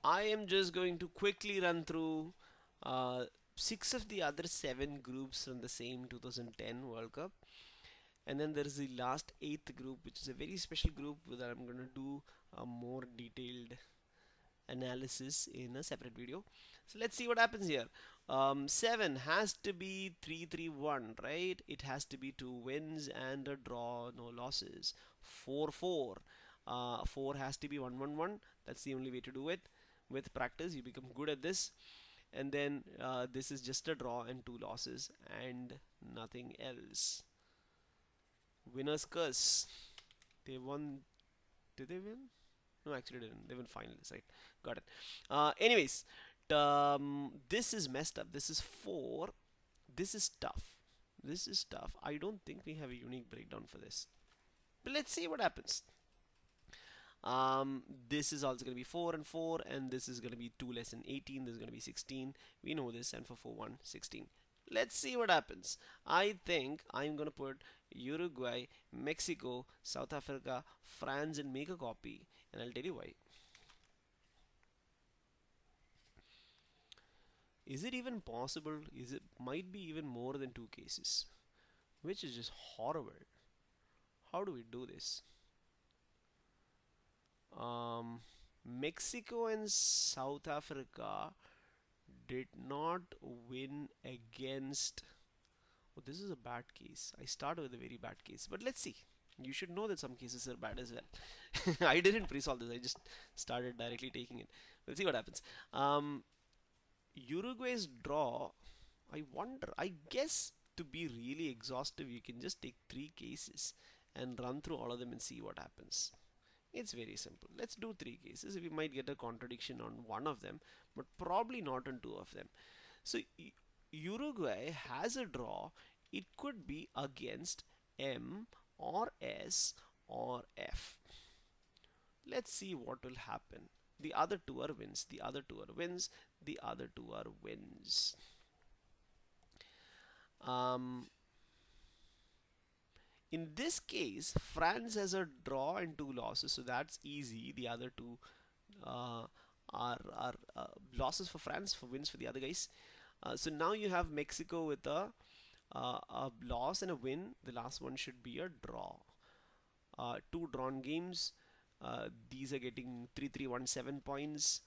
I am just going to quickly run through uh, 6 of the other 7 groups from the same 2010 World Cup. And then there is the last 8th group, which is a very special group that I'm going to do a more detailed analysis in a separate video. So let's see what happens here. 7 has to be 3-3-1, right? It has to be 2 wins and a draw, no losses. 4-4. 4 has to be 1-1-1. That's the only way to do it. With practice, you become good at this. And then this is just a draw and 2 losses and nothing else. Winner's curse. They won. Did they win? No, actually didn't. They went finalists, right? Got it. Anyways, this is messed up. This is 4. This is tough. This is tough. I don't think we have a unique breakdown for this. But let's see what happens. This is also going to be 4 and 4, and this is going to be 2 less than 18. This is going to be 16. We know this, and for 4 1 16. Let's see what happens. I think I'm going to put Uruguay, Mexico, South Africa, France, and make a copy, and I'll tell you why. Is it even possible? Is it might be even more than 2 cases, which is just horrible. How do we do this? Mexico and South Africa did not win against. Oh, this is a bad case. I started with a very bad case, but let's see. You should know that some cases are bad as well. I didn't pre-solve this. I just started directly taking it. We'll see what happens. Uruguay's draw. I wonder. I guess to be really exhaustive, you can just take 3 cases and run through all of them and see what happens. It's very simple. Let's do 3 cases. We might get a contradiction on one of them, but probably not on 2 of them. So Uruguay has a draw. It could be against M or S or F. Let's see what will happen. The other 2 are wins. The other 2 are wins. The other 2 are wins. In this case, France has a draw and 2 losses, so that's easy. The other 2 uh, are losses for France, for wins for the other guys. So now you have Mexico with a loss and a win. The last one should be a draw. 2 drawn games. These are getting 3-3-1-7 points,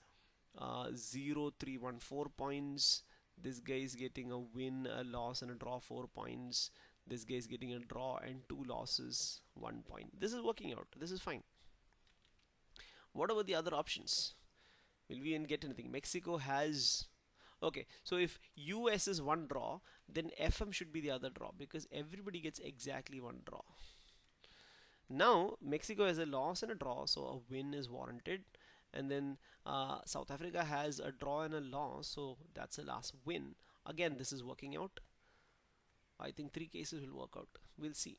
0-3-1-4 points. This guy is getting a win, a loss, and a draw, 4 points. This guy is getting a draw and 2 losses, 1 point. This is working out. This is fine. What about the other options? Will we even get anything? Mexico has. Okay, so if US is 1 draw, then FM should be the other draw because everybody gets exactly 1 draw. Now, Mexico has a loss and a draw, so a win is warranted. And then South Africa has a draw and a loss, so that's a last win. Again, this is working out. I think 3 cases will work out. We'll see.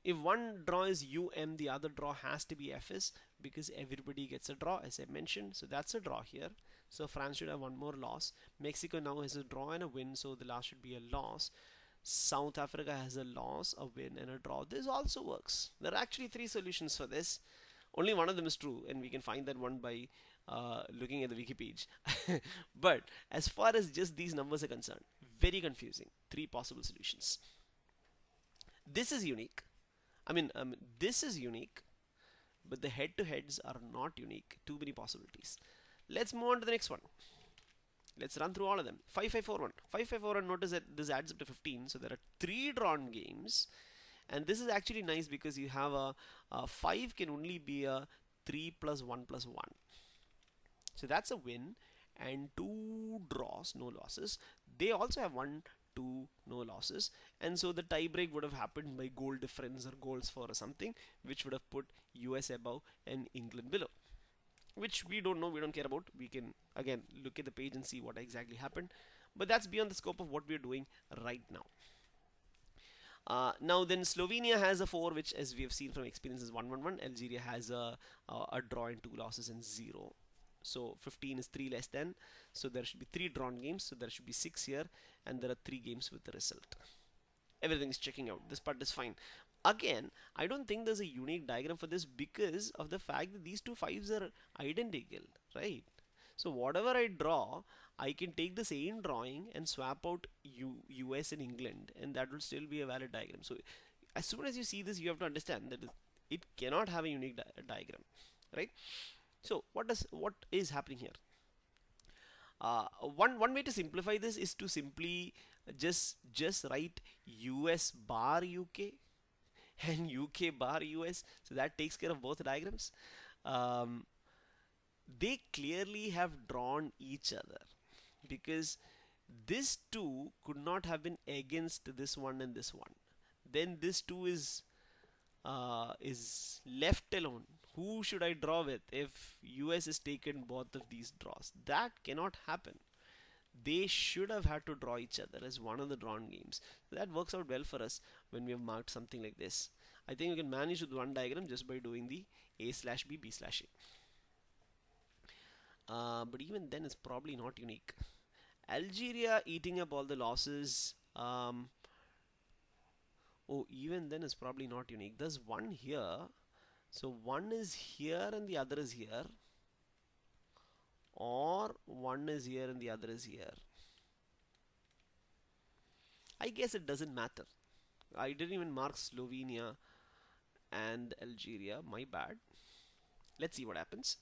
If one draw is UM, the other draw has to be FS because everybody gets a draw, as I mentioned. So that's a draw here. So France should have 1 more loss. Mexico now has a draw and a win, so the last should be a loss. South Africa has a loss, a win, and a draw. This also works. There are actually 3 solutions for this. Only one of them is true, and we can find that one by looking at the wiki page. But as far as just these numbers are concerned, very confusing. 3 possible solutions. This is unique. This is unique, but the head-to-heads are not unique. Too many possibilities. Let's move on to the next one. Let's run through all of them. 5-5-4-1. 5-5-4-1, notice that this adds up to 15. So there are 3 drawn games. And this is actually nice because you have a 5 can only be a 3 plus 1 plus 1. So that's a win. And 2 draws, no losses. They also have 1, 2, no losses. And so the tie break would have happened by goal difference or goals for or something, which would have put US above and England below. Which we don't know, we don't care about. We can again look at the page and see what exactly happened. But that's beyond the scope of what we're doing right now. Now then Slovenia has a 4, which as we have seen from experience is 1-1-1. Algeria has a draw and 2 losses and 0. So 15 is 3 less than. So there should be 3 drawn games. So there should be 6 here. And there are 3 games with the result. Everything is checking out. This part is fine. Again, I don't think there's a unique diagram for this because of the fact that these 2 5s are identical, right? So whatever I draw, I can take the same drawing and swap out US and England, and that will still be a valid diagram. So as soon as you see this, you have to understand that it cannot have a unique diagram, right? So what is happening here? One way to simplify this is to simply just write US bar UK and UK bar US. So that takes care of both diagrams. Um, they clearly have drawn each other, because this two could not have been against this one and this one. Then this two is left alone. Who should I draw with if US is taken both of these draws? That cannot happen. They should have had to draw each other as one of the drawn games. So that works out well for us when we have marked something like this. I think we can manage with one diagram just by doing the A/B, B/A. But even then, it's probably not unique. Algeria eating up all the losses. Oh, even then, it's probably not unique. There's one here. So one is here and the other is here. Or one is here and the other is here. I guess it doesn't matter. I didn't even mark Slovenia and Algeria. My bad. Let's see what happens.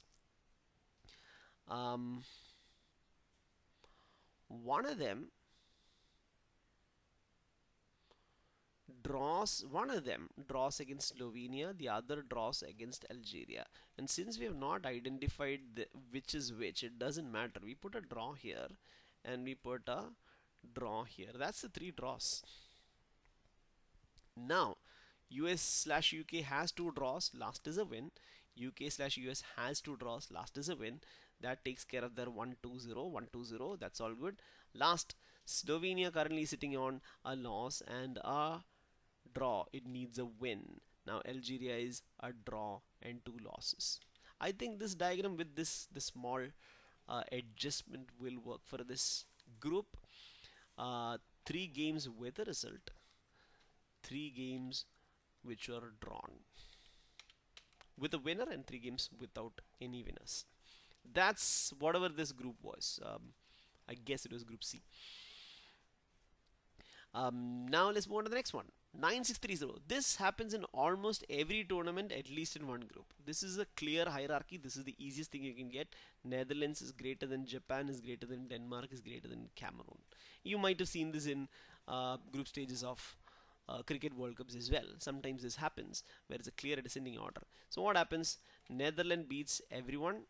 One of them draws against Slovenia, the other draws against Algeria. And since we have not identified which is which, it doesn't matter. We put a draw here and we put a draw here. That's the three draws. Now, US/UK has two draws, last is a win. UK/US has two draws, last is a win. That takes care of their 1-2-0, 1-2-0. That's all good. Last, Slovenia currently sitting on a loss and a draw. It needs a win. Now Algeria is a draw and two losses. I think this diagram with this small adjustment will work for this group. 3 games with a result, 3 games which were drawn with a winner, and 3 games without any winners. That's whatever this group was. I guess it was group C. Now let's move on to the next one. 9-6-3-0. This happens in almost every tournament, at least in one group. This is a clear hierarchy. This is the easiest thing you can get. Netherlands is greater than Japan, is greater than Denmark, is greater than Cameroon. You might have seen this in group stages of cricket World Cups as well. Sometimes this happens where it's a clear descending order. So what happens? Netherlands beats everyone.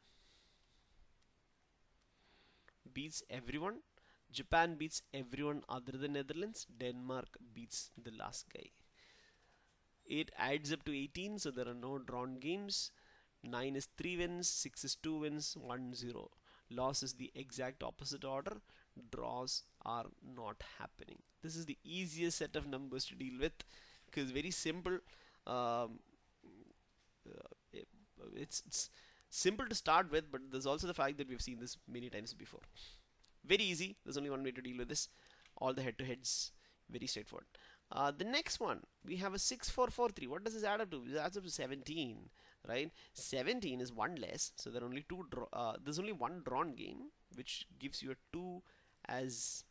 Japan beats everyone other than Netherlands. Denmark beats the last guy. It adds up to 18, so there are no drawn games. 9 is 3 wins, 6 is 2 wins, 1-0. Loss is the exact opposite order. Draws are not happening. This is the easiest set of numbers to deal with because very simple. It's simple to start with, but there's also the fact that we've seen this many times before. Very easy. There's only one way to deal with this. All the head-to-heads, very straightforward. The next one, we have a 6-4-4-3. What does this add up to? This adds up to 17, right? 17 is one less, so there are only there's only one drawn game, which gives you a 2 as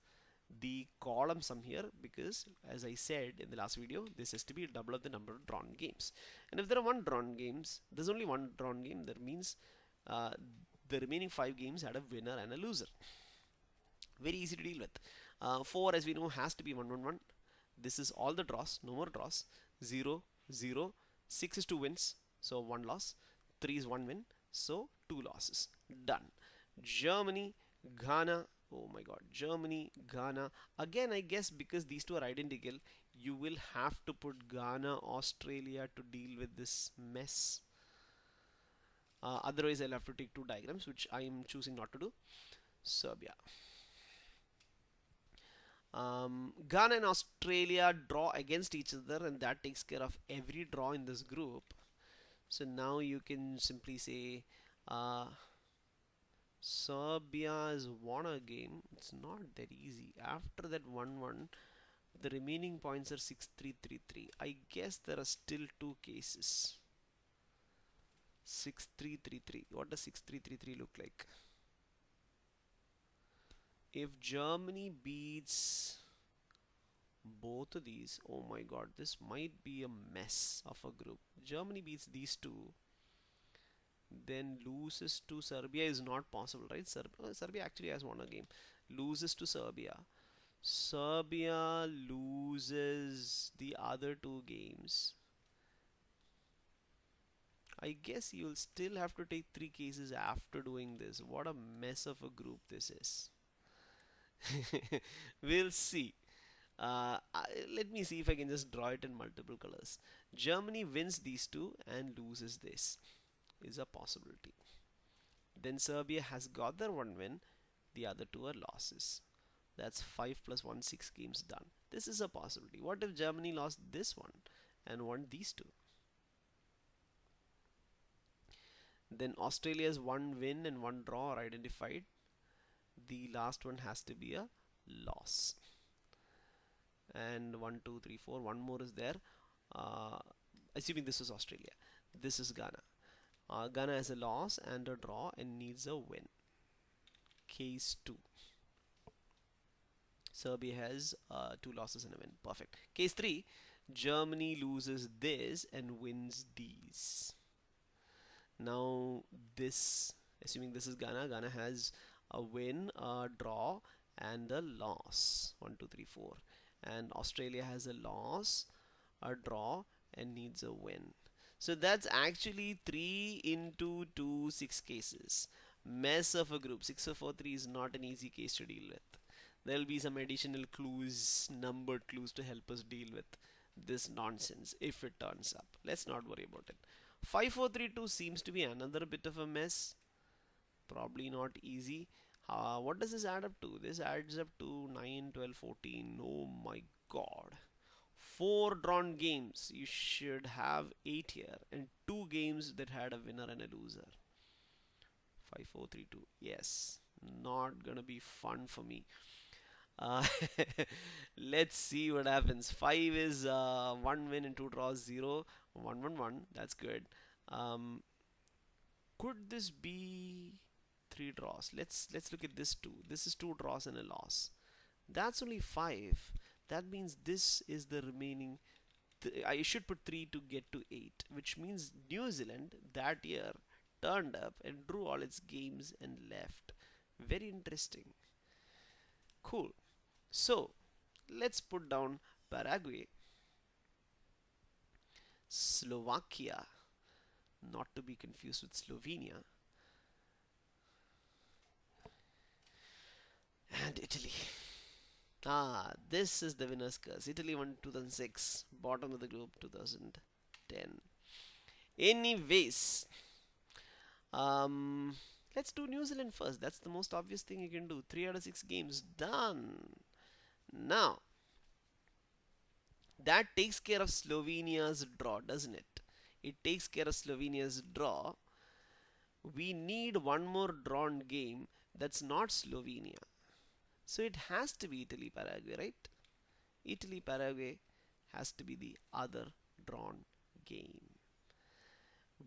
the column sum here, because as I said in the last video, this has to be double of the number of drawn games. And if there are there's only one drawn game, that means the remaining 5 games had a winner and a loser. Very easy to deal with. 4, as we know, has to be 1-1-1. This is all the draws, no more draws. 0-0. 6 is 2 wins, so 1 loss. 3 is 1 win, so 2 losses. Done. Germany, Ghana. Oh my god, Germany, Ghana. Again, I guess because these two are identical, you will have to put Ghana, Australia to deal with this mess. Otherwise, I'll have to take 2 diagrams, which I am choosing not to do. Serbia. Ghana and Australia draw against each other, and that takes care of every draw in this group. So now you can simply say Serbia has won a game. It's not that easy. After that 1-1, the remaining points are 6-3-3-3. I guess there are still 2 cases. 6-3-3-3. What does 6-3-3-3 look like? If Germany beats both of these, oh my god, this might be a mess of a group. Germany beats these two, then loses to Serbia is not possible, right? Serbia actually has won a game. Loses to Serbia. Serbia loses the other two games. I guess you'll still have to take three cases after doing this. What a mess of a group this is. We'll see. Let me see if I can just draw it in multiple colors. Germany wins these two and loses this. Is a possibility. Then Serbia has got their one win, the other two are losses. That's 5 plus 1, 6 games done. This is a possibility. What if Germany lost this one and won these two? Then Australia's one win and one draw are identified. The last one has to be a loss. And 1, 2, 3, 4. One more is there. Assuming this is Australia. This is Ghana. Ghana has a loss and a draw and needs a win. Case 2. Serbia has 2 losses and a win. Perfect. Case 3. Germany loses this and wins these. Now this, assuming this is Ghana, Ghana has a win, a draw and a loss. 1, 2, 3, 4. And Australia has a loss, a draw and needs a win. So that's actually 3 into 2, 6 cases. Mess of a group. 6 of 4, 3 is not an easy case to deal with. There will be some additional clues, numbered clues to help us deal with this nonsense if it turns up. Let's not worry about it. 5, 4, 3, 2 seems to be another bit of a mess. Probably not easy. What does this add up to? This adds up to 9, 12, 14. Oh my god. 4 drawn games. You should have 8 here. And 2 games that had a winner and a loser. 5, 4, 3, 2. Yes. Not gonna be fun for me. Let's see what happens. 5 is 1 win and 2 draws, 0. 1, 1, 1. That's good. Could this be 3 draws? Let's look at this 2. This is 2 draws and a loss. That's only 5. That means this is the remaining. I should put 3 to get to 8, which means New Zealand that year turned up and drew all its games and left. Very interesting. Cool. So let's put down Paraguay, Slovakia, not to be confused with Slovenia, and Italy. This is the winner's curse. Italy won 2006, bottom of the group 2010. Anyways, let's do New Zealand first. That's the most obvious thing you can do. 3 out of 6 games done. Now, that takes care of Slovenia's draw, doesn't it? It takes care of Slovenia's draw. We need one more drawn game that's not Slovenia. So it has to be Italy Paraguay, right? Italy Paraguay has to be the other drawn game.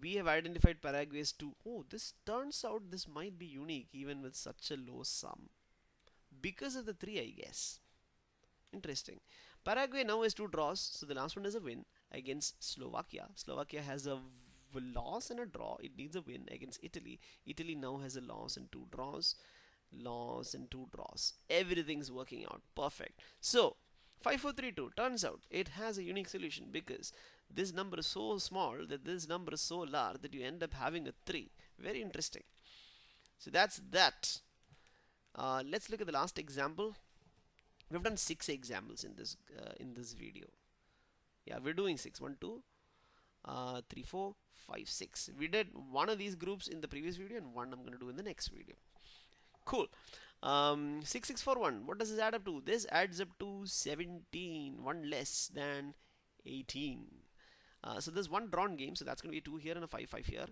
We have identified Paraguay as 2. Oh, this turns out this might be unique even with such a low sum. Because of the 3, I guess. Interesting. Paraguay now has 2 draws, so the last one is a win against Slovakia. Slovakia has a loss and a draw. It needs a win against Italy. Italy now has a loss and 2 draws. Loss and 2 draws. Everything's working out. Perfect. So, 5, 4, 3, 2. Turns out it has a unique solution because this number is so small that this number is so large that you end up having a 3. Very interesting. So that's that. Let's look at the last example. We've done 6 examples in this video. Yeah, we're doing 6. 1, 2, 3, 4, 5, 6. We did one of these groups in the previous video and one I'm going to do in the next video. Cool. 6, 6, 4, 1. What does this add up to? This adds up to 17. 1 less than 18. So there's 1 drawn game. So that's going to be 2 here and a 5, 5 here.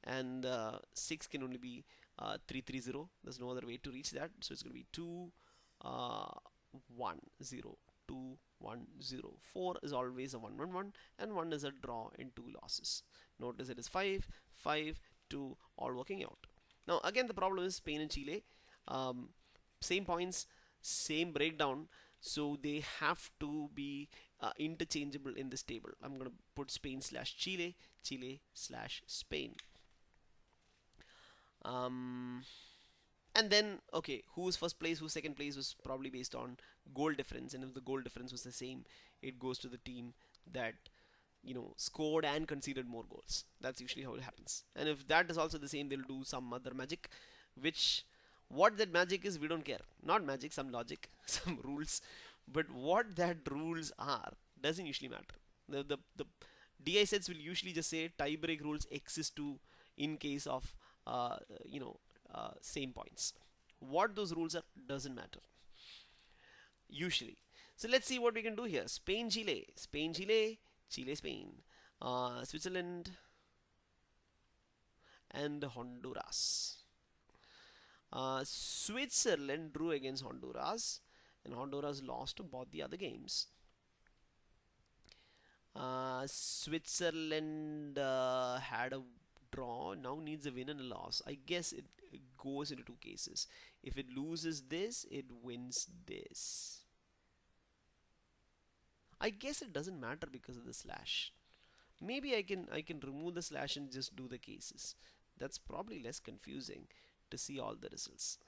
And 6 can only be 3, 3, 0. There's no other way to reach that. So it's going to be 2, 1, 0, 2, 1, 0. 4 is always a 1, 1, 1. And 1 is a draw and 2 losses. Notice it is 5, 5, 2, all working out. Now again the problem is Spain and Chile. same points, same breakdown, so they have to be interchangeable in this table. I'm going to put Spain slash Chile, Chile slash Spain. Um, and then, okay, who's first place, who's second place was probably based on goal difference, and if the goal difference was the same, it goes to the team that scored and conceded more goals. That's usually how it happens. And if that is also the same, they'll do some other magic, which what that magic is, we don't care. Not magic, some logic, some rules. But what that rules are doesn't usually matter. The DI sets will usually just say tiebreak rules exist to in case of uh, you know same points. What those rules are doesn't matter usually. So let's see what we can do here. Spain, Chile, Spain, Chile, Chile, Spain, Switzerland, and Honduras. Switzerland drew against Honduras, and Honduras lost both the other games. Switzerland had a draw, now needs a win and a loss. I guess it goes into two cases. If it loses this, it wins this. I guess it doesn't matter because of the slash. Maybe I can remove the slash and just do the cases. That's probably less confusing to see all the results.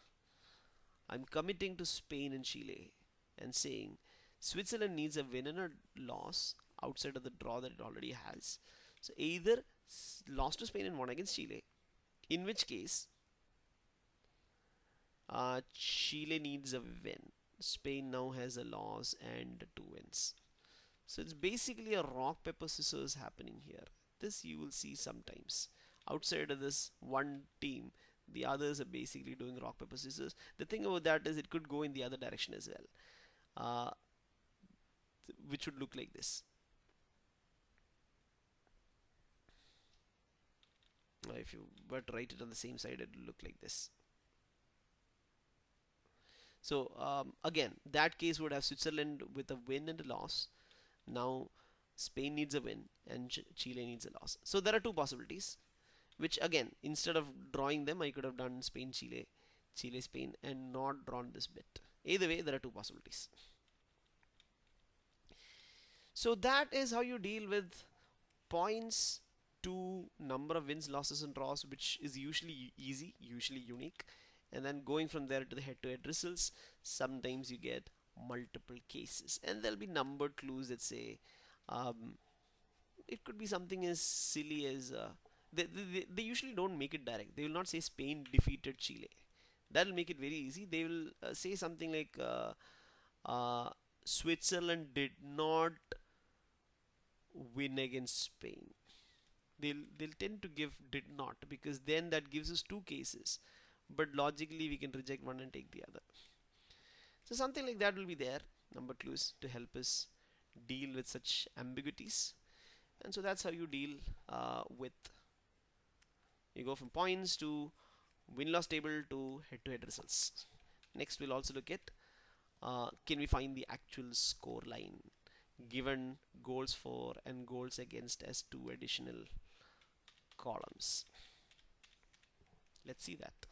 I'm committing to Spain and Chile and saying Switzerland needs a win and a loss outside of the draw that it already has. So either lost to Spain and won against Chile, in which case Chile needs a win. Spain now has a loss and two wins. So it's basically a rock, paper, scissors happening here. This you will see sometimes. Outside of this one team, the others are basically doing rock, paper, scissors. The thing about that is it could go in the other direction as well, which would look like this. If you but write it on the same side, it will look like this. So again, that case would have Switzerland with a win and a loss. Now Spain needs a win and Chile needs a loss. So there are two possibilities, which again, instead of drawing them, I could have done Spain, Chile, Chile, Spain, and not drawn this bit. Either way, there are two possibilities. So that is how you deal with points to number of wins, losses, and draws, which is usually easy, usually unique. And then going from there to the head-to-head results, sometimes you get multiple cases, and there'll be numbered clues that say it could be something as silly as they usually don't make it direct. They will not say Spain defeated Chile. That'll make it very easy. They will say something like Switzerland did not win against Spain. They'll tend to give did not, because then that gives us two cases, but logically we can reject one and take the other. So something like that will be there, number clues, to help us deal with such ambiguities. And so that's how you deal with, you go from points to win-loss table to head-to-head results. Next we'll also look at can we find the actual score line given goals for and goals against as two additional columns. Let's see that.